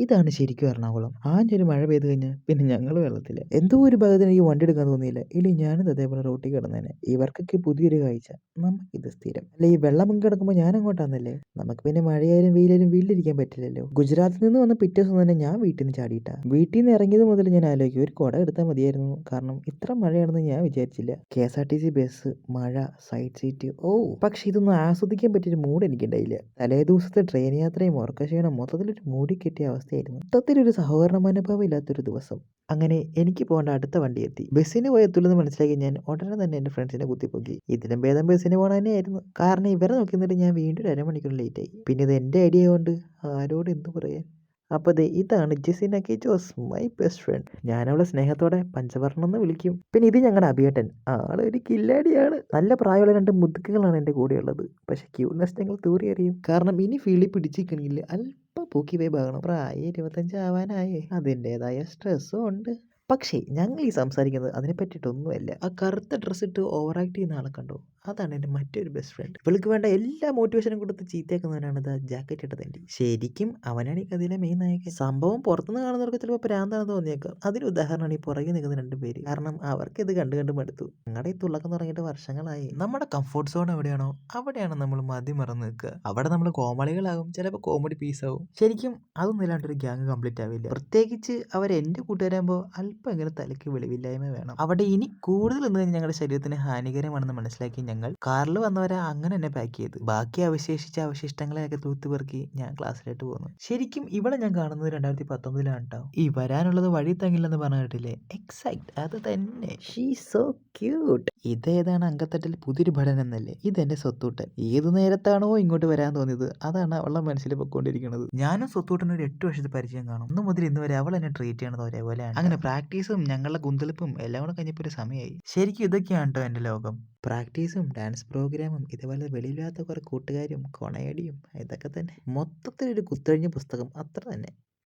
ഇതാണ് ശരിക്കും എറണാകുളം. ആഞ്ഞൊരു മഴ പെയ്ത് കഴിഞ്ഞാൽ പിന്നെ ഞങ്ങള് വെള്ളത്തില്. എന്തോ ഒരു ഭാഗ്യത്തിന് എനിക്ക് വണ്ടി എടുക്കാൻ തോന്നിയില്ല. ഇല്ലെങ്കിൽ ഞാനും അതേപോലെ റോട്ടിൽ കിടന്നേനെ. ഇവർക്കൊക്കെ പുതിയൊരു കാഴ്ച. നമുക്കിത് സ്ഥിരം. അല്ല ഈ വെള്ളം പൊങ്ങി കിടക്കുമ്പോൾ ഞാൻ അങ്ങോട്ടാന്നല്ലേ. നമുക്ക് പിന്നെ മഴയായാലും വെയിലായാലും വീട്ടിലിരിക്കാൻ പറ്റില്ലല്ലോ. ഗുജറാത്തിൽ നിന്ന് വന്ന പിറ്റേ ദിവസം തന്നെ ഞാൻ വീട്ടിൽ നിന്ന് ചാടിയിട്ടാ. വീട്ടിൽ നിന്ന് ഇറങ്ങിയത് മുതൽ ഞാൻ ആലോചിക്കും ഒരു കുട എടുത്താൽ മതിയായിരുന്നു. കാരണം ഇത്ര മഴയാണെന്ന് ഞാൻ വിചാരിച്ചില്ല. KSRTC ബസ്, മഴ, സൈഡ് സീറ്റ്, ഓ പക്ഷെ ഇതൊന്നും ആസ്വദിക്കാൻ പറ്റിയൊരു മൂഡ് എനിക്കുണ്ടായില്ല. തലേ ദിവസത്തെ ട്രെയിൻ യാത്രയും ഉറക്കക്ഷീണം മൊത്തത്തിലൊരു മൂടി കെട്ടിയ അവസ്ഥയായിരുന്നു. മൊത്തത്തിലൊരു സഹകരണ മനോഭാവം ഇല്ലാത്തൊരു ദിവസം. അങ്ങനെ എനിക്ക് പോകേണ്ട അടുത്ത വണ്ടി എത്തി. ബസ്സിന് പോയി എത്തുള്ളൂ മനസ്സിലാക്കി ഞാൻ ഉടനെ തന്നെ എൻ്റെ ഫ്രണ്ട്സിനെ കുത്തിപ്പൊക്കി. ഇതിലും ഭേദം ബസ്സിന് പോകണ തന്നെയായിരുന്നു. കാരണം ഇവരെ നോക്കി നിന്നിട്ട് ഞാൻ വീണ്ടും ഒരു അരമണിക്കൂർ ലേറ്റ് ആയി. പിന്നെ ഇത് എൻ്റെ ഐഡിയ കൊണ്ട് ആരോട് എന്ത് പറയാൻ. അപ്പോൾ ദേ ഇതാണ് Jesina K Jose, my best friend. ഞാനവളെ സ്നേഹത്തോടെ പഞ്ചവർണ്ണം എന്ന് വിളിക്കും. പിന്നെ ഇത് ഞങ്ങളുടെ അഭിയേട്ടൻ, ആളൊരു കില്ലാടിയാണ്. നല്ല പ്രായമുള്ള രണ്ട് മുതുക്കുകളാണ് എൻ്റെ കൂടെയുള്ളത്. പക്ഷെ ക്യൂട്ട്നെസ് ഞങ്ങൾ തൂറി അറിയും. കാരണം ഇനി ഫീൽഡിൽ പിടിച്ചിരിക്കണമെങ്കിൽ അല്പം പൂക്കി വൈബാകണം. പ്രായം 25 ആവാനായേ, അതിൻ്റെതായ സ്ട്രെസ്സും ഉണ്ട്. പക്ഷേ ഞങ്ങൾ ഈ സംസാരിക്കുന്നത് അതിനെ പറ്റിയിട്ടൊന്നുമല്ല. ആ കറുത്ത ഡ്രസ്സ് ഇട്ട് ഓവർ ആക്ട് ചെയ്യുന്ന ആളെ കണ്ടോ, അതാണ് എൻ്റെ മറ്റൊരു ബെസ്റ്റ് ഫ്രണ്ട്. ഇവൾക്ക് വേണ്ട എല്ലാ മോട്ടിവേഷനും കൊടുത്ത് ചീത്തയാക്കുന്നവനാണ് ഇതാ ജാക്കറ്റ് ഇട്ട തണ്ടി. ശരിക്കും അവനാണ് ഈ കഥയിലെ മെയിൻ നായകൻ. സംഭവം പുറത്തുനിന്ന് കാണുന്നവർക്ക് ചിലപ്പോൾ പ്രാന്താണെന്ന് തോന്നിയേക്കാം. അതിന് ഉദാഹരണമാണ് ഈ പുറകെ നിൽക്കുന്ന രണ്ട് പേര്. കാരണം അവർക്ക് ഇത് കണ്ട് കണ്ട് മടുത്തു. ഞങ്ങളുടെ ഈ തുള്ളക്കം തുടങ്ങിയിട്ട് വർഷങ്ങളായി. നമ്മുടെ കംഫോർട്ട് സോൺ എവിടെയാണോ അവിടെയാണ് നമ്മൾ മതി മറന്ന് നിൽക്കുക. അവിടെ നമ്മൾ കോമാളികളാകും, ചിലപ്പോൾ കോമഡി പീസാവും. ശരിക്കും അതൊന്നും ഇല്ലാണ്ടൊരു ഗ്യാങ് കംപ്ലീറ്റ് ആവില്ല. പ്രത്യേകിച്ച് അവർ എൻ്റെ കൂട്ടുകാരാകുമ്പോൾ അല്പം എങ്ങനെ തലയ്ക്ക് വെളിവില്ലായ്മ വേണം. അവിടെ ഇനി കൂടുതൽ നിന്ന് കഴിഞ്ഞാൽ ഞങ്ങളുടെ ശരീരത്തിന് ഹാനികരമാണെന്ന് മനസ്സിലാക്കി ഞങ്ങൾ കാറിൽ വന്നവരെ അങ്ങനെ തന്നെ പാക്ക് ചെയ്ത് ബാക്കി അവശേഷിച്ച അവശിഷ്ടങ്ങളെയൊക്കെ തൂത്തുപെറുക്കി ഞാൻ ക്ലാസ്സിലോട്ട് പോകുന്നു. ശരിക്കും ഇവിടെ ഞാൻ കാണുന്നത് 2019 കേട്ടോ. ഈ വരാനുള്ളത് വഴി തങ്ങില്ലെന്ന് പറഞ്ഞു കേട്ടില്ലേ, എക്സാക്ട് അത് തന്നെ. She so cute. ഇതേതാണ് അങ്കത്തട്ടിൽ പുതിയൊരു പഠനം എന്നല്ലേ. ഇതെന്റെ സ്വത്തൂട്ടൻ. ഏതു നേരത്താണോ ഇങ്ങോട്ട് വരാൻ തോന്നിയത് അതാണ് അവളുടെ മനസ്സിൽ പൊക്കോണ്ടിരിക്കുന്നത്. ഞാനും സ്വത്തൂട്ടന് ഒരു 8 വർഷത്തെ പരിചയം കാണും. അന്ന് മുതൽ ഇന്ന് വരെ അവൾ എന്നെ ട്രീറ്റ് ചെയ്യണത് ഒരേപോലെയാണ്. അങ്ങനെ പ്രാക്ടീസും ഞങ്ങളുടെ കുന്തളിപ്പും എല്ലാം കൂടെ കഴിഞ്ഞപ്പോൾ ഒരു സമയമായി. ശരിക്കും ഇതൊക്കെയാണ് കേട്ടോ എൻ്റെ ലോകം. പ്രാക്ടീസും ഡാൻസ് പ്രോഗ്രാമും ഇതേപോലെ വെളിയില്ലാത്ത കുറെ കൂട്ടുകാരും കൊണയടിയും ഇതൊക്കെ തന്നെ. മൊത്തത്തിലൊരു കുത്തഴിഞ്ഞ പുസ്തകം അത്ര തന്നെ.